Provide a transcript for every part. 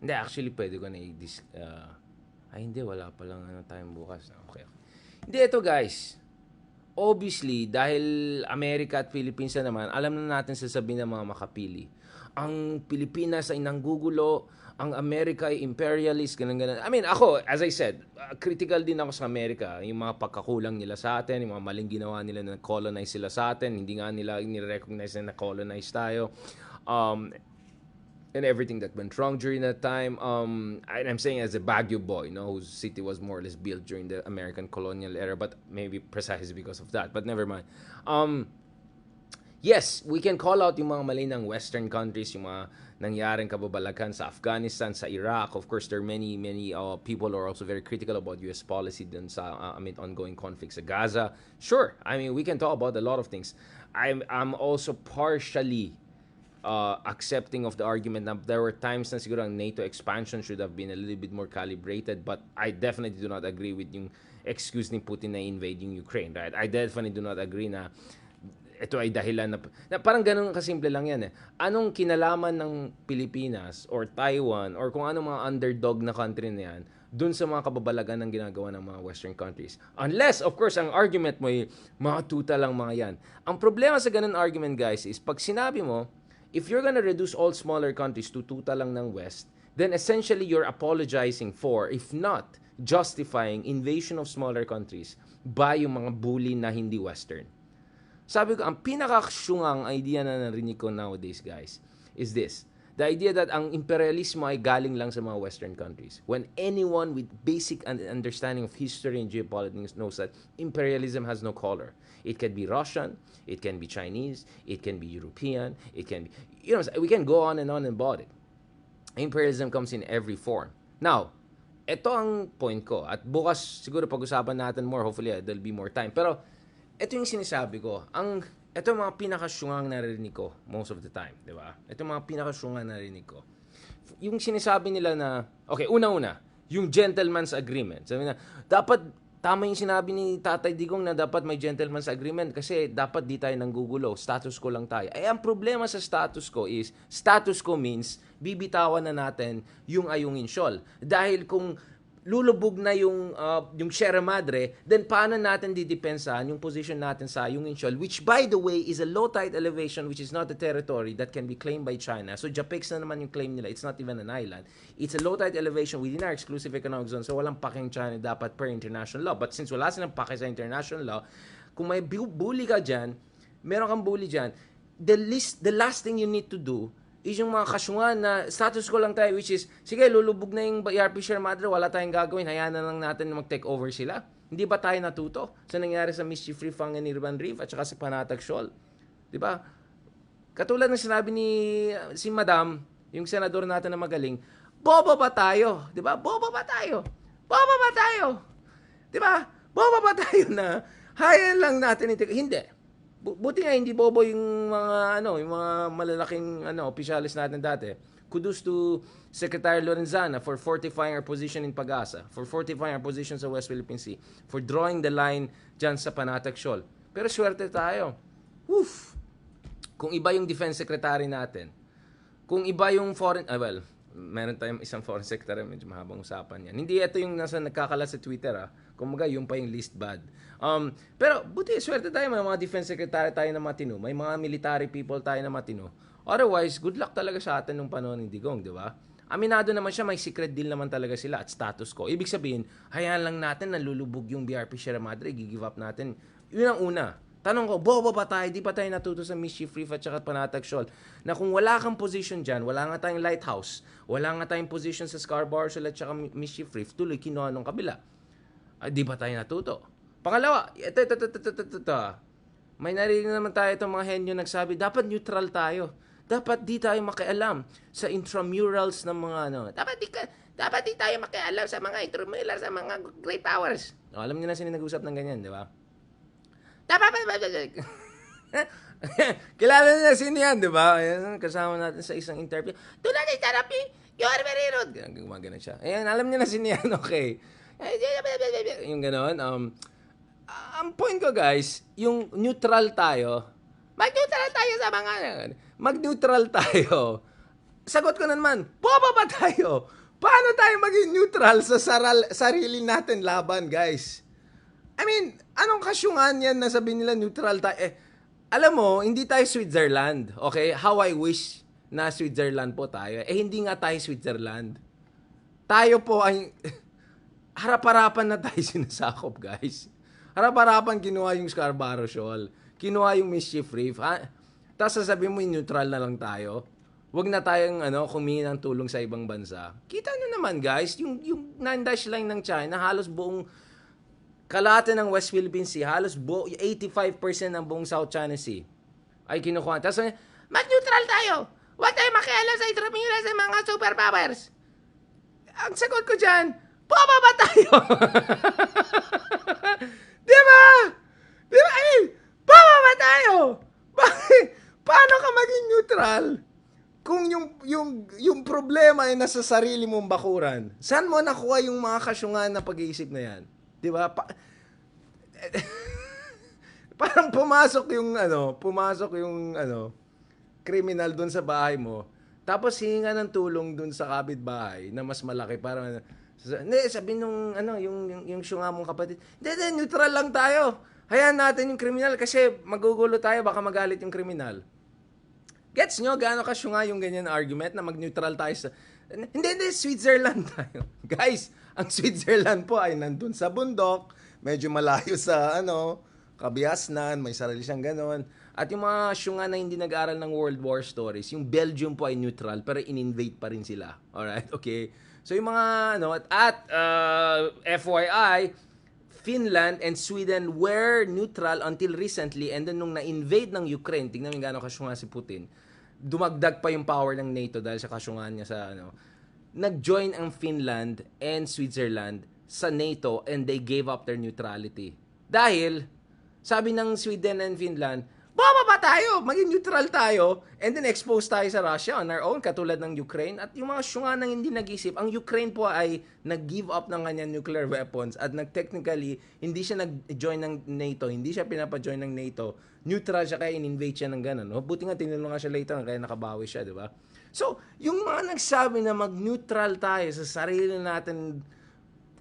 Hindi, actually, pwede ko na ay, hindi. Wala palang time bukas. Okay. Hindi, ito guys. Obviously, dahil Amerika at Philippines na naman, alam na natin sasabihin ng mga makapili. Ang Pilipinas ay nanggugulo, ang Amerika ay imperialist, ganun. I mean, ako, as I said, critical din ako sa Amerika. Yung mga pagkakulang nila sa atin, yung mga maling ginawa nila na colonize sila sa atin, hindi nga nila ni-recognize na colonize tayo. And everything that went wrong during that time. And I'm saying as a Baguio boy, whose city was more or less built during the American colonial era, but maybe precisely because of that. But never mind. Yes, we can call out yung mga mali ng Western countries, yung mga nangyaring kababalagan sa Afghanistan, sa Iraq. Of course, there are many people who are also very critical about U.S. policy dun sa ongoing conflict sa Gaza. Sure, we can talk about a lot of things. I'm also partially accepting of the argument na there were times na siguro ang NATO expansion should have been a little bit more calibrated, but I definitely do not agree with yung excuse ni Putin na invade yung Ukraine, right? I definitely do not agree na ito ay dahilan na parang ganun kasimple lang yan eh. Anong kinalaman ng Pilipinas or Taiwan or kung anong mga underdog na country na yan dun sa mga kababalagan ng ginagawa ng mga Western countries? Unless, of course, ang argument mo ay mga tuta lang mga yan. Ang problema sa ganun argument, guys, is pag sinabi mo, if you're gonna reduce all smaller countries to tuta lang ng West, then essentially you're apologizing for, if not justifying, invasion of smaller countries by yung mga bully na hindi Western. Sabi ko, ang pinakasyungang idea na narinig ko nowadays, guys, is this. The idea that ang imperialismo ay galing lang sa mga Western countries. When anyone with basic understanding of history and geopolitics knows that imperialism has no color. It can be Russian, it can be Chinese, it can be European, it can be, we can go on and about it. Imperialism comes in every form. Now, ito ang point ko. At bukas, siguro pag-usapan natin more, hopefully there'll be more time. Pero, ito yung sinasabi ko. Ito yung mga pinakasyungang narinig ko most of the time, di ba? Ito yung mga pinakasyungang narinig ko. Yung sinasabi nila na, okay, una-una, yung gentleman's agreement. Sabi na, dapat, tama yung sinabi ni Tatay Digong na dapat may gentleman's agreement kasi dapat di tayo nanggugulo, status quo lang tayo. Ay, ang problema sa status quo is, status quo means, bibitawan na natin yung ayungin syol. Dahil kung lulubog na yung Sierra Madre, then paano natin didepensahan yung position natin sa yung Insyol, which by the way is a low tide elevation which is not a territory that can be claimed by China. So Japex na naman yung claim nila. It's not even an island. It's a low tide elevation within our exclusive economic zone. So walang paking China dapat per international law. But since wala silang pake sa international law, kung may bully ka dyan, meron kang bully dyan, the last thing you need to do is yung mga kasyungan na status ko lang tayo, which is, sige, lulubog na yung ERP Sierra Madre, wala tayong gagawin, hayaan na lang natin na mag-take over sila. Hindi ba tayo natuto sa nangyari sa Mischief Reef, Fangan Urban Reef, at saka sa Panatag Shoal? Di ba? Katulad ng sinabi ni si Madam, yung senador natin na magaling, boba ba tayo? Di ba? Boba ba tayo? Boba ba tayo? Di ba? Boba ba tayo na hayaan lang natin ito? Hindi. Buti nga hindi bobo yung mga yung mga malalaking opisyalis natin dati. Kudos to Secretary Lorenzana for fortifying our position in Pag-asa, for fortifying our position sa West Philippine Sea, for drawing the line dyan sa Panatag Shoal. Pero swerte tayo. Woof! Kung iba yung Defense Secretary natin, kung iba yung foreign, meron tayong isang foreign secretary, medyo mahabang usapan yan. Hindi ito yung nasa nagkakalat sa Twitter, Kumaga, yung pa yung least bad. Pero, buti, swerte tayo, may mga defense secretary tayo na matino, may mga military people tayo na matino. Otherwise, good luck talaga sa atin nung panahon ni Digong, di ba? Aminado naman siya, may secret deal naman talaga sila at status quo. Ibig sabihin, hayaan lang natin na lulubog yung BRP Sierra Madre, gigive up natin. Yun ang una. Tanong ko, bobo ba tayo? Di pa tayo natuto sa Mischief Reef at saka Panatag Shoal? Na kung wala kang position dyan, wala nga tayong lighthouse, wala nga tayong position sa Scarborough Shoal at saka Mischief Reef, tuloy kinuha nung kabila. Ay, di pa tayo natuto? Pangalawa, ito. May narinig naman tayo itong mga henyo nagsabi, dapat neutral tayo. Dapat di tayo makialam sa intramurals ng mga Dapat di tayo makialam sa mga intramurals, sa mga great powers. Alam niyo na sino nag-usap ng ganyan, di ba? Kilala na sino yan, di ba? Ayan, kasama natin sa isang interview. Tulad ni therapy, you are very rude. Gumagana siya. Ayan, alam niyo na sino yan, okay. Yung gano'n. Ang point ko, guys, yung neutral tayo, mag-neutral tayo sagot ko na naman, boba ba tayo? Paano tayo maging neutral sa sarili natin laban, guys? I mean, anong kasyungan yan na sabihin nila neutral tayo? Alam mo, hindi tayo Switzerland, okay? How I wish na Switzerland po tayo. Hindi nga tayo Switzerland. Tayo po ay harap-harapan na tayo sinasakop, guys. Harap-harapan kinuha yung Scarborough Shoal. Kinuha yung Mischief Reef. Tapos sasabihin mo, neutral na lang tayo. Huwag na tayong humingi ng tulong sa ibang bansa. Kita nyo naman, guys, yung 9-dash line ng China, halos buong kalahati ng West Philippine Sea, halos 85% ng buong South China Sea ay kinukuha. Tapos, mag-neutral tayo. Huwag tayo makialam sa itramila sa mga superpowers. Ang sagot ko dyan, boba ba tayo? Diba? Diba? I mean, boba ba tayo? Paano ka maging neutral kung yung problema ay nasa sarili mong bakuran? Saan mo nakuha yung mga kasyungan na pag-iisip na yan? Diba? Parang pumasok yung criminal doon sa bahay mo. Tapos hinga ng tulong doon sa kapitbahay na mas malaki para sabi nung yung syunga mong kapatid, hindi, neutral lang tayo. Hayaan natin yung criminal kasi magugulo tayo, baka magalit yung criminal. Gets nyo gaano ka syunga yung ganyan argument na mag-neutral tayo sa hindi, Switzerland tayo. Guys, ang Switzerland po ay nandun sa bundok, medyo malayo sa kabiasnan, may sarili siyang ganon. At yung mga syunga na hindi nag-aaral ng World War stories, yung Belgium po ay neutral pero in-invade pa rin sila. Alright, okay? So yung mga FYI, Finland and Sweden were neutral until recently, and then nung na-invade ng Ukraine, tingnan mo yung gano'ng kasyunga si Putin, dumagdag pa yung power ng NATO dahil sa kasyungan niya sa nag-join ang Finland and Switzerland sa NATO and they gave up their neutrality. Dahil, sabi ng Sweden and Finland, boba ba tayo? Maging neutral tayo and then expose tayo sa Russia on our own, katulad ng Ukraine. At yung mga syunga nang hindi nag-isip, ang Ukraine po ay nag-give up ng kanyang nuclear weapons at technically hindi siya nag-join ng NATO, hindi siya pinapa-join ng NATO. Neutral siya kaya in-invade siya ng gano'n. No? Buti nga tinulungan siya later kaya nakabawi siya, di ba? So, yung mga nagsabi na mag-neutral tayo sa sarili natin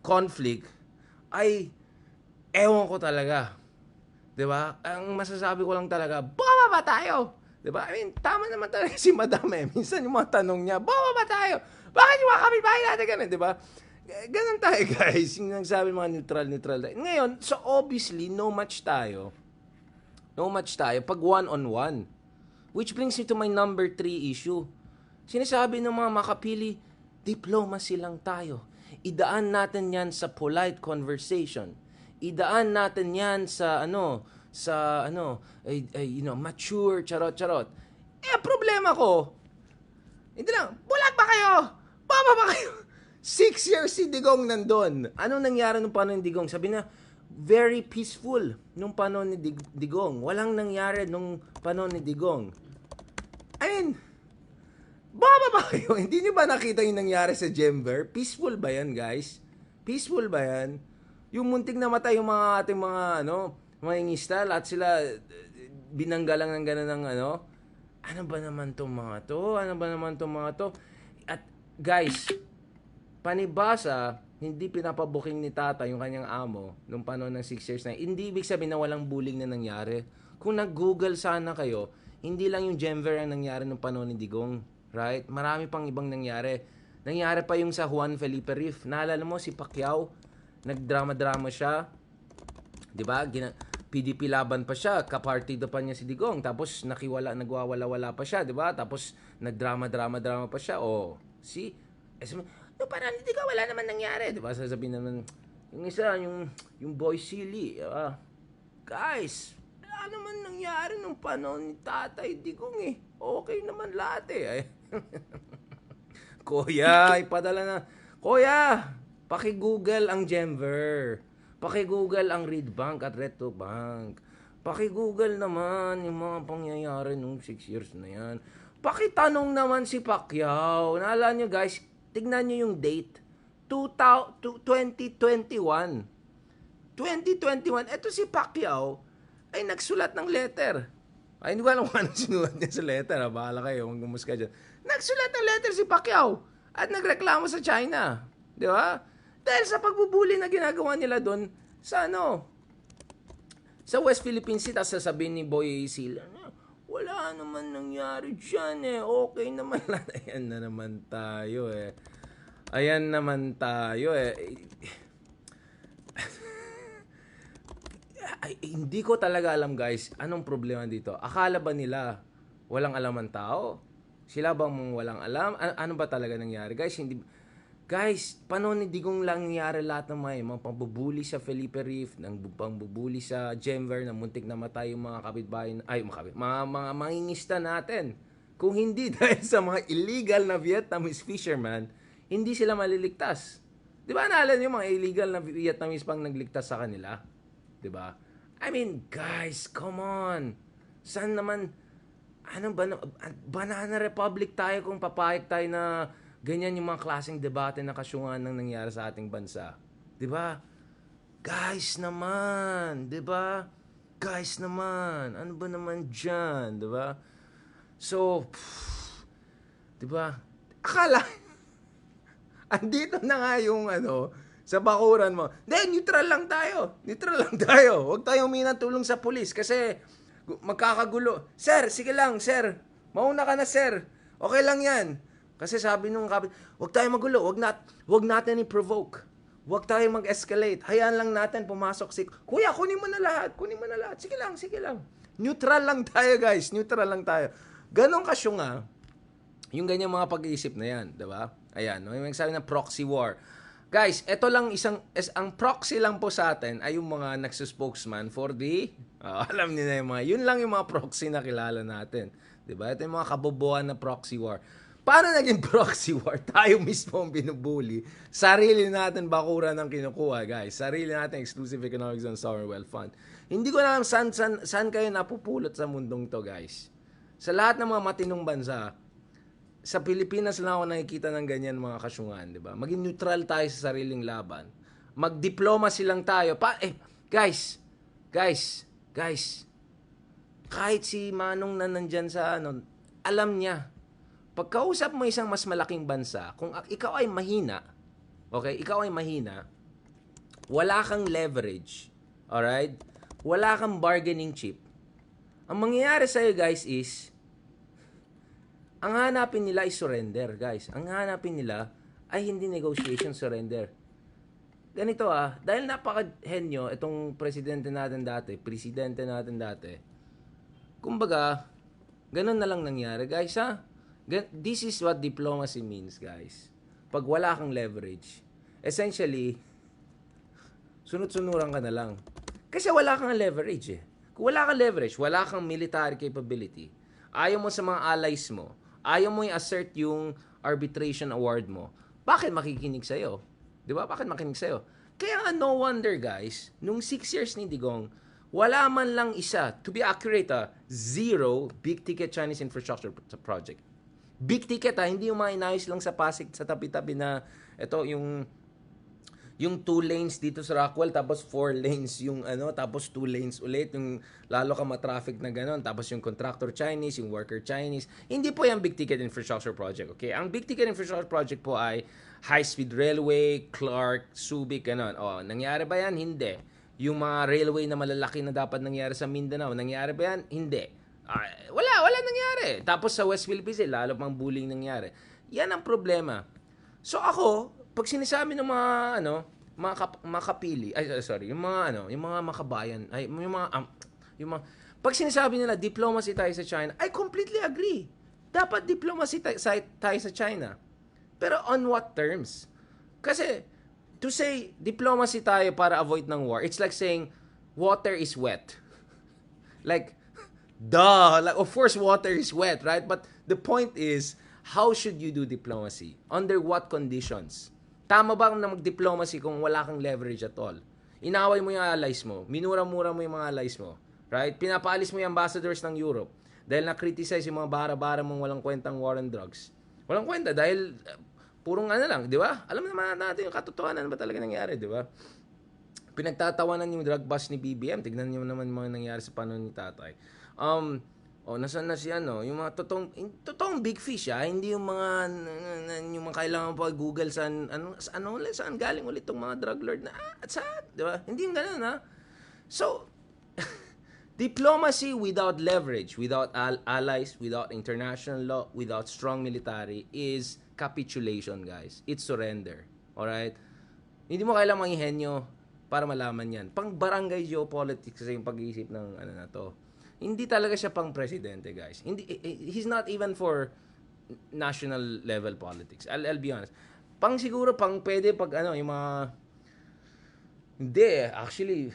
conflict ay ewan ko talaga. 'Di ba? Ang masasabi ko lang talaga, boba ba tayo? 'Di ba? I mean, tama naman talaga si Madam Minsan yung mga tanong niya, boba ba tayo? Bakit yung mga kapitbahay natin ganun, 'di ba? Ganun tayo, guys. Yung nagsabi mga neutral tayo. Ngayon, so obviously, no match tayo pag one-on-one. Which brings me to my number 3 issue. Sinasabi ng mga makapili, diplomacy lang tayo. Idaan natin yan sa polite conversation. Idaan natin yan sa mature, charot. Problema ko, hindi lang, bulag ba kayo? Baba ba kayo? 6 years si Digong nandun. Anong nangyari nung panahon ni Digong? Sabi na, very peaceful nung panahon ni Digong. Walang nangyari nung panahon ni Digong. I mean, baba ba kayo? Hindi niyo ba nakita yung nangyari sa Jember? Peaceful ba yan, guys? Peaceful ba yan? Yung munting namatay yung mga ating mga mga ingista, lahat sila binangga lang ng gano'n ng ano ba naman tong mga to? At guys, panibasa, hindi pinapabuking ni tata yung kanyang amo nung panahon ng 6 years na. Hindi ibig sabihin na walang bullying na nangyari. Kung nag-google sana kayo, hindi lang yung Jemver ang nangyari nung panahon ni Digong. Right? Marami pang ibang nangyari. Nangyari pa yung sa Juan Felipe Reef. Naalala mo si Pacquiao? Nagdrama-drama siya. 'Di ba? PDP laban pa siya, kapartido pa niya si Digong. Tapos nagwawala-wala pa siya, 'di ba? Tapos nagdrama-drama pa siya. No, parang hindi ka wala naman nangyari, 'di ba? Sasabihin naman yung isa, yung boy silly. Guys, wala naman nangyari nung panahon ni Tatay Digong eh. Okay naman lahat eh. Kuya, ipadala na. Kuya, paki-google ang Jemver. Paki-google ang Reedbank at Retrobank. Paki-google naman yung mga pangyayari nung 6 years na yan. Paki-tanong naman si Pacquiao. Naalala nyo guys, tignan nyo yung date. 2021. 2021, eto si Pacquiao ay nagsulat ng letter. Ay, hindi ko alam kung anong sinulat niya sa letter. Bahala kayo, magmumus ka dyan. Nagsulat ng letter si Pacquiao at nagreklamo sa China. Di ba? Dahil sa pagbubuli na ginagawa nila doon sa sa West Philippine Sea, tapos sasabihin ni Boy Sila, wala naman nangyari dyan eh. Okay naman lang. Ayan na naman tayo eh. Ayan naman tayo eh. Ay, hindi ko talaga alam guys, anong problema dito. Akala ba nila walang alam ang tao? Sila bang walang alam? Ano ba talaga nangyari? Guys, paano ni Digong lang nangyari lahat ng mga pambubuli sa Felipe Reef, pambubuli sa Gemver, na muntik na matay yung mga kapitbahay, mga mangingista natin. Kung hindi dahil sa mga illegal na Vietnamese fisherman, hindi sila maliligtas. Di ba naalala niyo mga illegal na Vietnamese pang nagligtas sa kanila? Di ba? I mean, guys, come on. Saan naman, Banana Republic tayo kung papayag tayo na ganyan yung mga klaseng debate na kasyungan ng nangyari sa ating bansa. 'Di ba? Guys naman, 'di ba? Guys naman, ano ba naman diyan, 'di ba? So, 'di ba? Akala andito na nga yung sa bakuran mo. Neutral lang tayo. Neutral lang tayo. Huwag tayong humingi ng tulong sa pulis kasi magkakagulo. Sir, sige lang, sir. Mauna ka na, sir. Okay lang 'yan. Kasi sabi nung kapit, huwag tayo magulo, huwag natin i-provoke. Huwag tayo mag-escalate. Hayaan lang natin pumasok si, kuya, kunin mo na lahat. Sige lang. Neutral lang tayo, guys. Neutral lang tayo. Ganon kasyunga, yung ganyan mga pag-iisip na yan, diba? Ayan, yung sabi ng proxy war. Guys, ito lang ang proxy lang po sa atin ay yung mga nagsuspokesman for alam niyo na yung yun lang yung mga proxy na kilala natin. Diba? Ito yung mga kabobohan na proxy war. Paano naging proxy war? Tayo mismo ang binubuli. Sarili natin bakuran ang kinukuha, guys. Sarili natin exclusive economic zone sovereign wealth fund. Hindi ko na alam saan kayo napupulot sa mundong to, guys. Sa lahat ng mga matinong bansa, sa Pilipinas lang ako nakikita ng ganyan mga kasyungan, di ba? Maging neutral tayo sa sariling laban. Mag-diplomacy lang tayo. Guys. Kahit si Manong na nandyan sa alam niya, pagkausap mo isang mas malaking bansa, kung ikaw ay mahina, okay, wala kang leverage, alright? Wala kang bargaining chip. Ang mangyayari sa'yo, guys, is, ang hanapin nila ay surrender, guys. Ang hanapin nila ay hindi negotiation, surrender. Ganito dahil napaka-henyo itong presidente natin dati, kumbaga, ganun na lang nangyari, guys, This is what diplomacy means, guys. Pag wala kang leverage, essentially, sunod-sunuran ka na lang. Kasi wala kang leverage eh. Kung wala kang leverage, wala kang military capability, ayaw mo sa mga allies mo, ayaw mo i-assert yung arbitration award mo, bakit makikinig sa'yo? Di ba? Bakit makikinig sa'yo? Kaya no wonder, guys, nung 6 years ni Digong, wala man lang isa, to be accurate, zero big-ticket Chinese infrastructure project. Big ticket hindi yung mga inayos lang sa Pasig sa tabi-tabi na ito yung 2 lanes dito sa Rockwell tapos 4 lanes yung tapos 2 lanes ulit yung lalo ka ma-traffic na ganoon tapos yung contractor Chinese, yung worker Chinese. Hindi po yung big ticket infrastructure project, okay? Ang big ticket infrastructure project po ay high-speed railway, Clark, Subic, ganoon. Nangyari ba yan? Hindi. Yung mga railway na malalaki na dapat nangyari sa Mindanao, nangyari ba yan? Hindi. Wala nangyari. Tapos sa West Philippines, lalo pang bullying nangyari. Yan ang problema. So ako, pag sinasabi ng mga makapili, yung mga makabayan, pag sinasabi nila diplomacy tayo sa China, I completely agree. Dapat diplomacy tayo sa China. Pero on what terms? Kasi to say diplomacy tayo para avoid ng war, it's like saying water is wet. Like of course, water is wet, right? But the point is, how should you do diplomacy? Under what conditions? Tama ba na mag-diplomacy kung wala kang leverage at all? Inaway mo yung allies mo, minura-mura mo yung mga allies mo, right? Pinapaalis mo yung ambassadors ng Europe dahil na-criticize yung mga bara-bara mong walang kwentang war on drugs. Walang kwenta dahil purong lang, di ba? Alam naman natin yung katotohanan ba talaga nangyari, di ba? Pinagtatawanan yung drug bust ni BBM. Tignan niyo naman mga nangyari sa panahon ni Tatay. nasaan na si ano, yung mga totoong big fish, hindi yung mga, yung mga kailangan pa Google saan galing ulit tong mga drug lord na, at saan, di ba? Hindi yung ganun, ha? So, diplomacy without leverage, without allies, without international law, without strong military is capitulation, guys. It's surrender. Alright? Hindi mo kailangang manghihenyo para malaman yan. Pang barangay geopolitics kasi yung pag-iisip ng ano na to. Hindi talaga siya pang presidente, guys. He's not even for national level politics. I'll be honest. Siguro pwede pag ano, yung mga hindi actually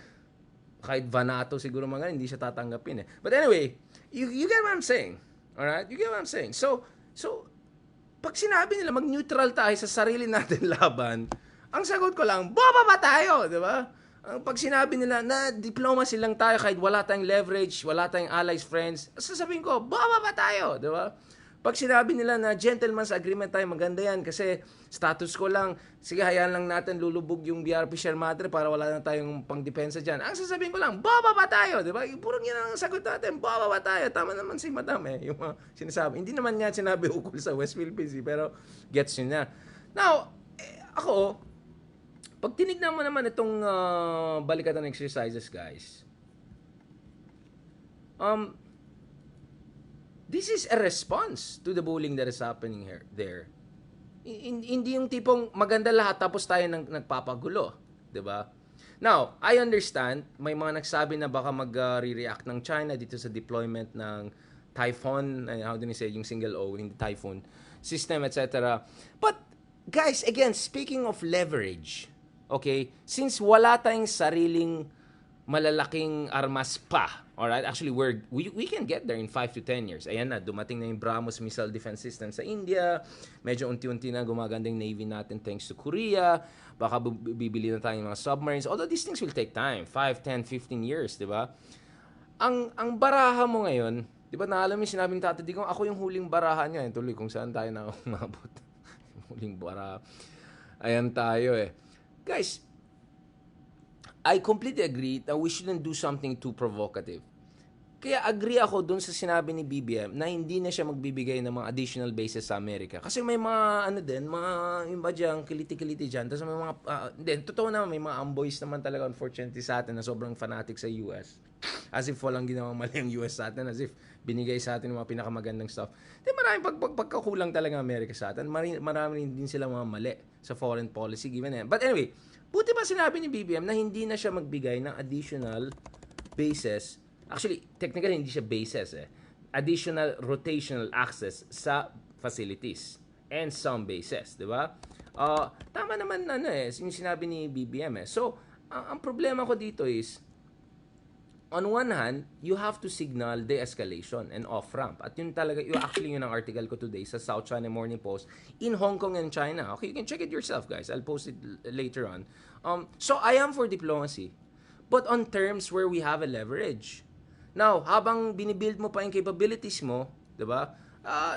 kahit Vanato siguro mga hindi siya tatanggapin eh. But anyway, you get what I'm saying. All right? You get what I'm saying. So pag sinabi nila mag-neutral tayo sa sarili natin laban, ang sagot ko lang, boba ba tayo, 'di ba? Pag sinabi nila na diplomacy lang tayo kahit wala tayong leverage, wala tayong allies, friends, sasabihin ko, boba ba tayo, di ba? Pag sinabi nila na gentleman's agreement tayo, maganda yan kasi status ko lang, sige hayaan lang natin lulubog yung BRP share matter para wala na tayong pangdepensa dyan. Ang sasabihin ko lang, boba ba tayo, di ba? Purong yan ang sagot natin, boba ba tayo? Tama naman si Madam yung mga sinasabi. Hindi naman niya sinabi ukol sa West Philippines, pero gets nyo na. Now, ako, pag tinignan mo naman itong balikatan exercises, guys, this is a response to the bullying that is happening there. Hindi yung tipong maganda lahat tapos tayo nagpapagulo, 'di ba? Now, I understand may mga nagsabi na baka mag-react ng China dito sa deployment ng Typhoon, how do you say, yung single O, hindi Typhoon system, etc. But guys, again, speaking of leverage, okay, since wala tayong sariling malalaking armas pa, alright, actually we can get there in 5 to 10 years. Ayan na, dumating na yung BrahMos missile defense system sa India, medyo unti-unti na gumaganda yung navy natin thanks to Korea, baka bibili na tayong mga submarines, although these things will take time, 5, 10, 15 years, di ba? Ang baraha mo ngayon, di ba naalam yung sinabing Tata Digong, ako yung huling baraha niya, tuloy kung saan tayo na umabot. Huling baraha. Ayan tayo eh. Guys, I completely agree that we shouldn't do something too provocative. Kaya agree ako dun sa sinabi ni BBM na hindi na siya magbibigay ng mga additional bases sa Amerika. Kasi may mga, mga iba dyan, kiliti-kiliti dyan. Tapos may mga, totoo naman, may mga amboys naman talaga, unfortunately, sa atin na sobrang fanatic sa US. As if walang ginawang mali ang US sa atin. As if binigay sa atin yung mga pinakamagandang stuff. Maraming pagkakulang talaga ang Amerika sa atin. Marami din sila mga mali sa foreign policy given yan. But anyway, buti pa sinabi ni BBM na hindi na siya magbigay ng additional bases. Actually, technically hindi siya bases additional rotational access sa facilities and some bases, di ba? Tama naman yung sinabi ni BBM So, ang problema ko dito is on one hand, you have to signal de-escalation and off-ramp. At yun talaga, actually yun ang article ko today sa South China Morning Post in Hong Kong and China. Okay, you can check it yourself, guys. I'll post it later on. So, I am for diplomacy, but on terms where we have a leverage. Now, habang binibuild mo pa yung capabilities mo, di ba?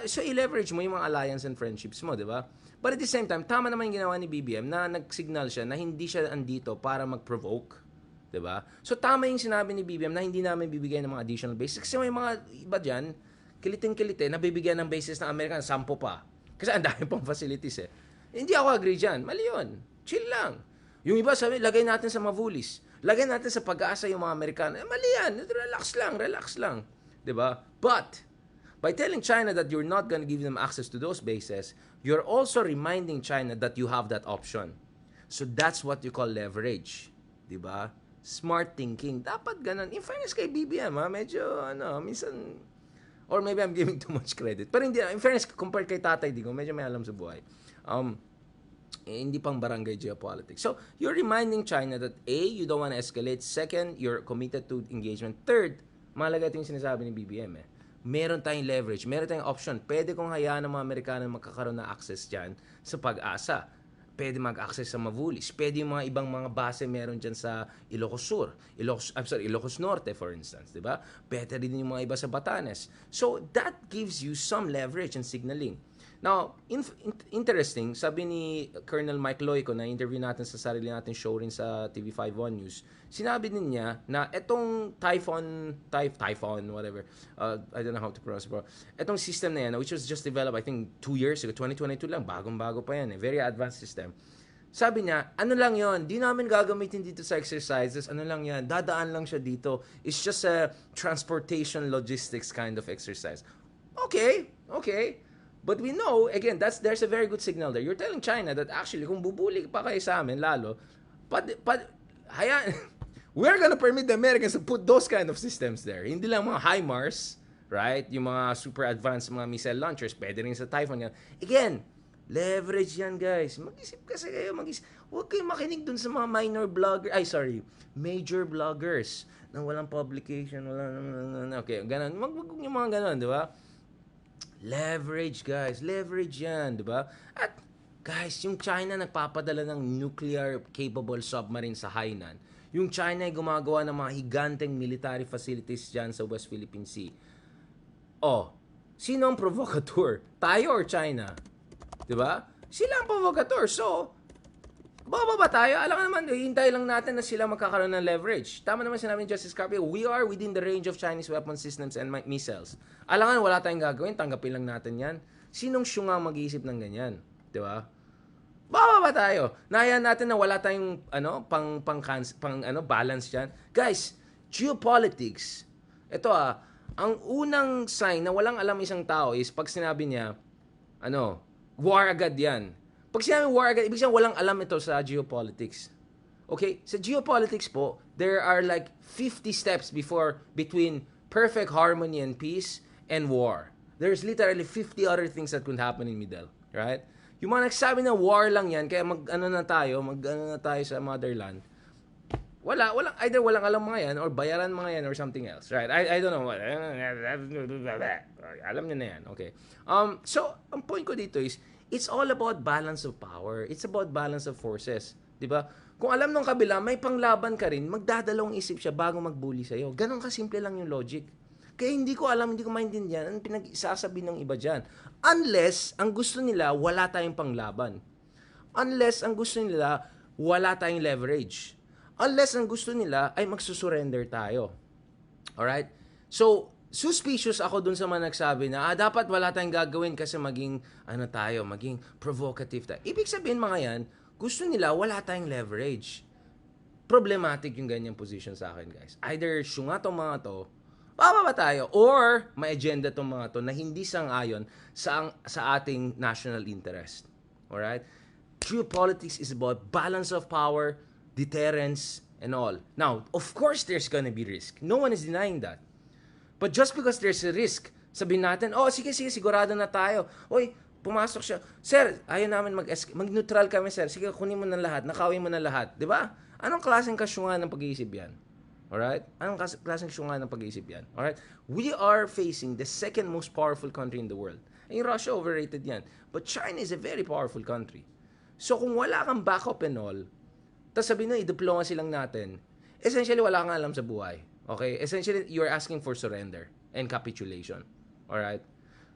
So, i-leverage mo yung mga alliance and friendships mo, di ba? But at the same time, tama naman yung ginawa ni BBM na nag-signal siya na hindi siya andito para mag-provoke. Diba? So, tama yung sinabi ni BBM na hindi namin bibigyan ng mga additional bases. Kasi may mga iba dyan, kiliting-kilite, na bibigyan ng bases ng American, 10 pa. Kasi ang dami pang facilities Hindi ako agree dyan. Mali yun. Chill lang. Yung iba sabi, lagay natin sa Mavulis. Lagay natin sa Pag-asa yung mga Amerikano. Mali yan. Relax lang. Diba? But, by telling China that you're not gonna give them access to those bases, you're also reminding China that you have that option. So, that's what you call leverage. Diba? Smart thinking. Dapat ganun. In fairness kay BBM, medyo, minsan, or maybe I'm giving too much credit. Pero hindi, in fairness, compared kay Tatay Digong, medyo may alam sa buhay. Hindi pang barangay geopolitics. So, you're reminding China that A, you don't want to escalate. Second, you're committed to engagement. Third, mahalaga ito yung sinasabi ni BBM Meron tayong leverage, meron tayong option. Pwede kong hayaan ng mga Amerikano magkakaroon ng access dyan sa Pag-asa. Pwede mag-access sa Mavulis. Pwede yung mga ibang mga base meron dyan sa Ilocos Sur. Ilocos Norte, for instance. Diba? Pwede rin yung mga iba sa Batanes. So, that gives you some leverage and signaling. Now, interesting, sabi ni Colonel Mike Loico na interview natin sa sarili natin show rin sa TV51 News, sinabi din niya na etong Typhoon, whatever, I don't know how to pronounce it, bro. Etong system na yan, which was just developed, I think, 2 years ago, 2022 lang, bagong-bago pa yan, very advanced system. Sabi niya, ano lang yon, di namin gagamitin dito sa exercises, ano lang yan, dadaan lang siya dito. It's just a transportation logistics kind of exercise. Okay. But we know, again, there's a very good signal there. You're telling China that actually, kung bubuli pa kayo sa amin, lalo, we're gonna permit the Americans to put those kind of systems there. Hindi lang mga HIMARS, right? Yung mga super advanced mga missile launchers, pwede rin sa Typhoon yan. Again, leverage yan, guys. Mag-isip kasi kayo, huwag kayong makinig dun sa mga major bloggers na walang publication, okay, ganun. Wag yung mga ganun, di ba? Leverage, guys. Leverage yan, di ba? At, guys, yung China nagpapadala ng nuclear-capable submarine sa Hainan. Yung China ay gumagawa ng mga higanteng military facilities dyan sa West Philippine Sea. Oh, sino ang provocateur? Tayo or China? Di ba? Sila ang provocateur. So, bababa tayo. Alam naman, hintay lang natin na sila magkakaroon ng leverage. Tama naman sinabi ni Justice Carpio, we are within the range of Chinese weapon systems and missiles. Alangan, wala tayong gagawin. Tanggapin lang natin yan. Sinong syunga mag-iisip ng ganyan? Di ba? Bababa tayo. Nayan natin na wala tayong balance dyan. Guys, geopolitics. Ito ang unang sign na walang alam isang tao is pag sinabi niya, war agad yan. Pag sinabi war agad, ibig sabihin walang alam ito sa geopolitics. Okay? Sa geopolitics po, there are like 50 steps between perfect harmony and peace and war. There's literally 50 other things that could happen in middle. Right? Yung mga nagsabi na war lang yan, kaya mag-ano na tayo sa motherland, either walang alam mga yan, or bayaran mga yan, or something else. Right? I don't know what. Alam niyo na yan. Okay. So, ang point ko dito is, it's all about balance of power. It's about balance of forces. Diba? Kung alam ng kabila, may panglaban ka rin, magdadalawang isip siya bago magbully sa'yo. Ganon kasimple lang yung logic. Kaya hindi ko maintindihan ang pinag-isasabi ng iba dyan. Unless, ang gusto nila, wala tayong panglaban. Unless, ang gusto nila, wala tayong leverage. Unless, ang gusto nila, ay magsusurrender tayo. Alright? So, suspicious ako dun sa mga nagsabi na, dapat wala tayong gagawin kasi maging provocative tayo. Ibig sabihin mga yan, gusto nila, wala tayong leverage. Problematic yung ganyang position sa akin, guys. Either syunga tong mga to, bababa tayo, or may agenda tong mga to na hindi sang-ayon sa ating national interest. Alright? Geopolitics is about balance of power, deterrence, and all. Now, of course, there's gonna be risk. No one is denying that. But just because there's a risk, sabihin natin, sige, sigurado na tayo. Oy, pumasok siya. Sir, ayaw namin mag-neutral kami, sir. Sige, kunin mo na lahat, nakawin mo na lahat. Diba? Anong klaseng kasyungan ng pag-iisip yan? Alright? Anong klaseng kasyungan ng pag-iisip yan? Alright? We are facing the second most powerful country in the world. And Russia, overrated yan. But China is a very powerful country. So kung wala kang backup and all, tapos sabihin na, i-diplomacy lang natin, essentially wala kang alam sa buhay. Okay? Essentially, you're asking for surrender and capitulation. Alright?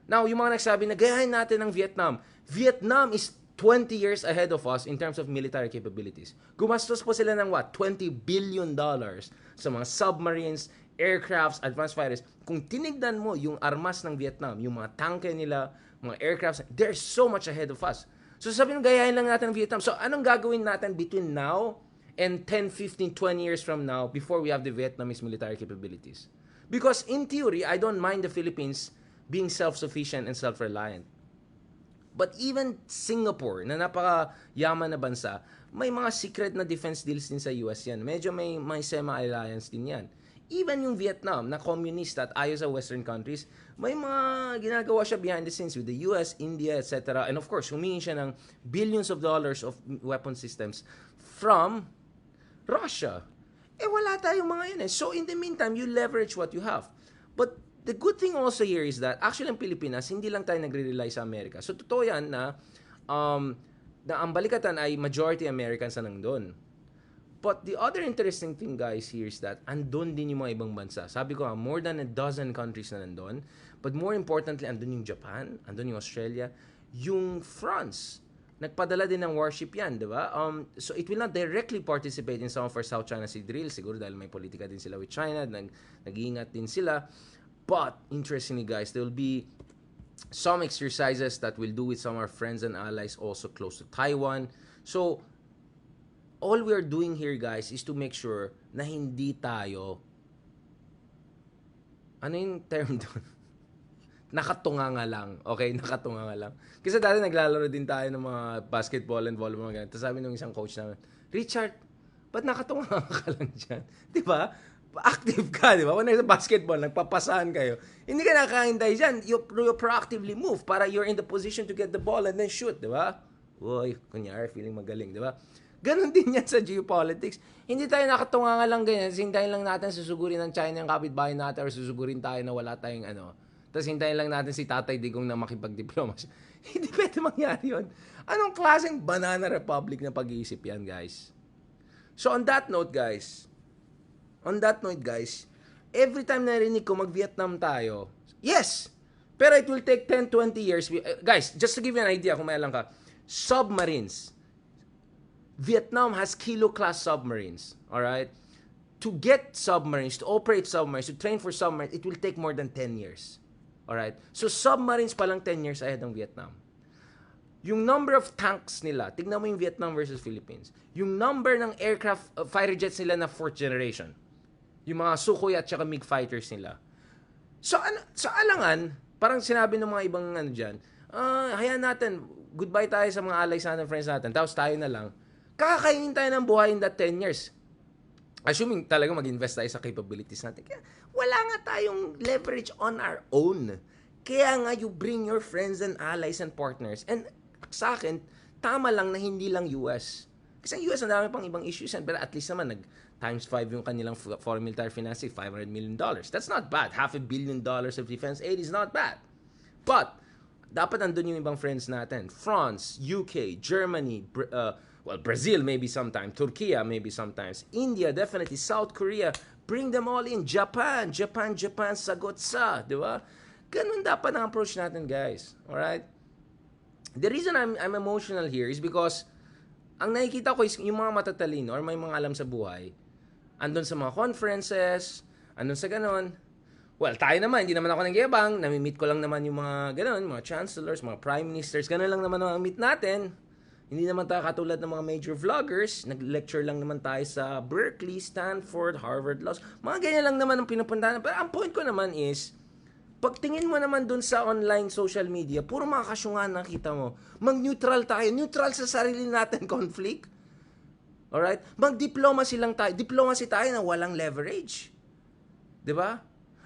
Now, yung mga nagsabi na gayahin natin ng Vietnam. Vietnam is 20 years ahead of us in terms of military capabilities. Gumastos po sila ng $20 billion sa mga submarines, aircrafts, advanced fighters. Kung tinignan mo yung armas ng Vietnam, yung mga tanke nila, mga aircrafts, they're so much ahead of us. So sabi nung gayahin lang natin ng Vietnam. So anong gagawin natin between now and 10, 15, 20 years from now before we have the Vietnamese military capabilities? Because in theory, I don't mind the Philippines being self-sufficient and self-reliant. But even Singapore, na napaka-yaman na bansa, may mga secret na defense deals din sa US yan. Medyo may semi-alliance din yan. Even yung Vietnam, na communist at ayaw sa Western countries, may mga ginagawa siya behind the scenes with the US, India, etc. And of course, humingi siya ng billions of dollars of weapon systems from Russia. Wala tayong mga yun. So in the meantime, you leverage what you have. But the good thing also here is that actually ang Pilipinas, hindi lang tayo nagre-rely sa Amerika. So totoo yan na ang balikatan ay majority Americans na nandun. But the other interesting thing, guys, here is that andun din yung mga ibang bansa. Sabi ko more than a dozen countries na nandun. But more importantly, andun yung Japan, andun yung Australia, Yung France, nagpadala din ng warship yan, di ba? So it will not directly participate in some of our South China Sea drills, siguro dahil may politika din sila with China, nag-iingat din sila. But, interestingly guys, there will be some exercises that we'll do with some of our friends and allies also close to Taiwan. So, all we are doing here guys is to make sure na hindi tayo, ano yung term doon? Nakatunganga lang. Okay, nakatunganga lang. Kasi dati naglalaro din tayo ng mga basketball and volleyball mga ganun. Tapos sabi nung isang coach namin, Richard, ba't nakatunganga ka lang dyan? Di ba? Active ka, di ba? Kung nasa basketball, nagpapasahan kayo. Hindi ka nakahintay dyan. You proactively move para you're in the position to get the ball and then shoot, di ba? Uy, kunyari, feeling magaling, di ba? Ganon din yan sa geopolitics. Hindi tayo nakatunganga lang ganyan. Hintayin lang natin susugurin ng China yung kapitbahay natin or susugurin tayo na wala tayong ano. Tapos hintayin lang natin si Tatay Digong na makipagdiploma. Hindi pwede mangyari yun. Anong klaseng banana republic na pag-iisip yan, guys? So on that note, guys, every time narinig ko mag-Vietnam tayo, yes, pero it will take 10, 20 years. Guys, just to give you an idea kung may alam ka, submarines. Vietnam has kilo-class submarines, alright? To get submarines, to operate submarines, to train for submarines, it will take more than 10 years. Alright? So, submarines pa lang 10 years ahead ng Vietnam. Yung number of tanks nila, tignan mo yung Vietnam versus Philippines. Yung number ng aircraft, fighter jets nila na 4th generation. Yung mga Sukhoi at saka MiG fighters nila. So, sa alangan, parang sinabi ng mga ibang dyan, hayaan natin, goodbye tayo sa mga allies natin, friends natin, tapos tayo na lang. Kakakainin tayo ng buhay in that 10 years. Assuming talaga mag-invest tayo sa capabilities natin. Kaya wala nga tayong leverage on our own. Kaya nga you bring your friends and allies and partners. And sa akin, tama lang na hindi lang US. Kasi ang US, ang dami pang ibang issues. But at least naman, times 5 yung kanilang foreign military financing, $500 million. That's not bad. $500 million of defense aid is not bad. But, dapat andun yung ibang friends natin. France, UK, Germany, Brazil maybe sometimes, Turkey maybe sometimes, India definitely, South Korea, bring them all in, Japan, sagot sa, di ba? Ganun dapat ang approach natin, guys. Alright? The reason I'm emotional here is because ang nakikita ko is yung mga matatalino or may mga alam sa buhay, andun sa mga conferences, andun sa ganon. Well, tayo naman, hindi naman ako nagyabang, nami-meet ko lang naman yung mga ganon, mga chancellors, mga prime ministers, ganon lang naman ang meet natin. Hindi naman tayo katulad ng mga major vloggers. Nag-lecture lang naman tayo sa Berkeley, Stanford, Harvard Laws. Mga ganyan lang naman ang pinupuntahan. Pero ang point ko naman is, pagtingin mo naman dun sa online social media, puro mga kasyungan nakita mo. Mag-neutral tayo. Neutral sa sarili natin conflict. Alright? Mag-diplomacy lang tayo. Diplomacy tayo na walang leverage. Diba?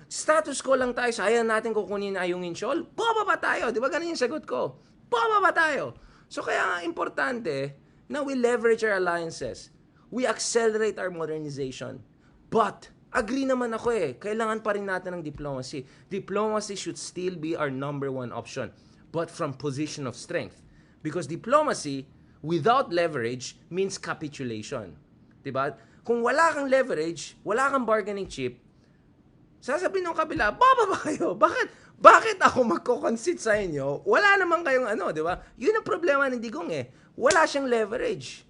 Status quo lang tayo. Sayang natin kukunin na Ayungin Shoal. Bababa tayo. Diba ganun yung sagot ko? Bababa tayo. So kaya nga importante na we leverage our alliances. We accelerate our modernization. But, agree naman ako kailangan pa rin natin ng diplomacy. Diplomacy should still be our number one option. But from position of strength. Because diplomacy without leverage means capitulation. Diba? Kung wala kang leverage, wala kang bargaining chip, sasabihin ng kabila, bababa kayo. Bakit ako magko-concede sa inyo? Wala naman kayong di ba? Yun ang problema ng Digong Wala siyang leverage.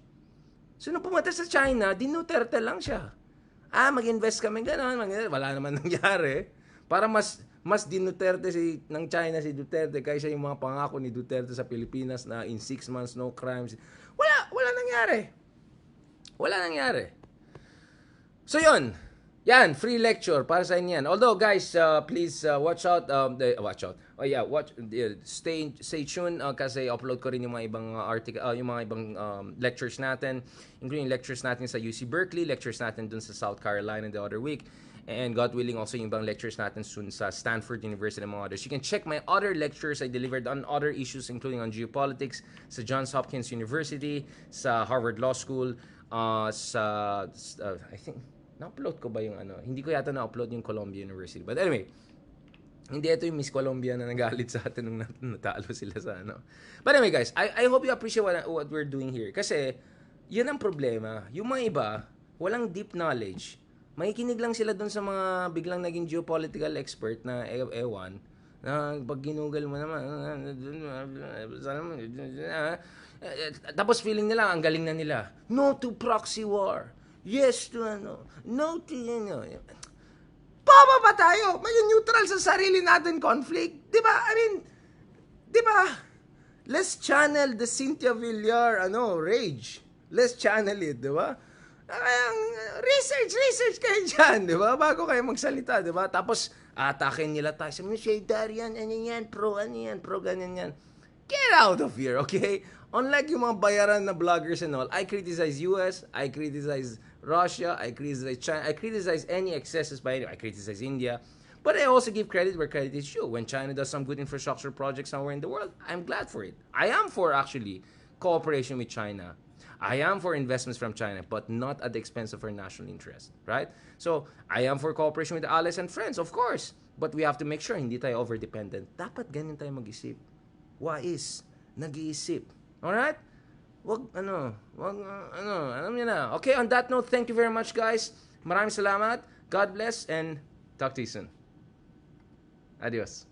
So, nung pumunta sa China, Duterte lang siya. Mag-invest kami gano'n. Wala naman nangyari. Para mas Duterte ng China si Duterte kaysa yung mga pangako ni Duterte sa Pilipinas na in 6 months, no crimes. Wala nangyari. Wala nangyari. So, yun. Yan, free lecture para sa inyo yan. Although guys, please watch out. Stay tuned kasi upload ko rin yung mga ibang article, yung mga ibang lectures natin, including lectures natin sa UC Berkeley, lectures natin dun sa South Carolina the other week, and God willing also yung ibang lectures natin soon sa Stanford University and mga others. You can check my other lectures I delivered on other issues including on geopolitics sa Johns Hopkins University, sa Harvard Law School, I think na-upload ko ba yung Hindi ko yata na-upload yung Columbia University. But anyway, hindi ito yung Miss Columbia na nagalit sa atin nung natalo sila sa But anyway guys, I hope you appreciate what we're doing here. Kasi, yun ang problema. Yung mga iba, walang deep knowledge. Makikinig lang sila dun sa mga biglang naging geopolitical expert na ewan. Pag ginugal mo naman, tapos feeling nila, ang galing na nila. No to proxy war. Yes to no to Papa ba tayo? May neutral sa sarili natin conflict. Di ba? I mean, di ba? Let's channel the Cynthia Villar, rage. Let's channel it, di ba? Research kayo dyan, di ba? Bago kayo magsalita, di ba? Tapos, atakin nila tayo. Sabi mo, Shaydar yan, pro ganyan yan. Get out of here, okay? Unlike yung mga bayaran na vloggers and all, I criticize US, I criticize Russia, I criticize China, I criticize any excesses by anyone, I criticize India. But I also give credit where credit is due. When China does some good infrastructure projects somewhere in the world, I'm glad for it. I am for, actually, cooperation with China. I am for investments from China, but not at the expense of our national interest, right? So, I am for cooperation with allies and friends, of course. But we have to make sure hindi tayo over-dependent. Dapat ganyan tayo mag-isip. Wais, nag-iisip. Alright? Alam niyo na. Okay, on that note, thank you very much, guys. Maraming salamat. God bless, and talk to you soon. Adios.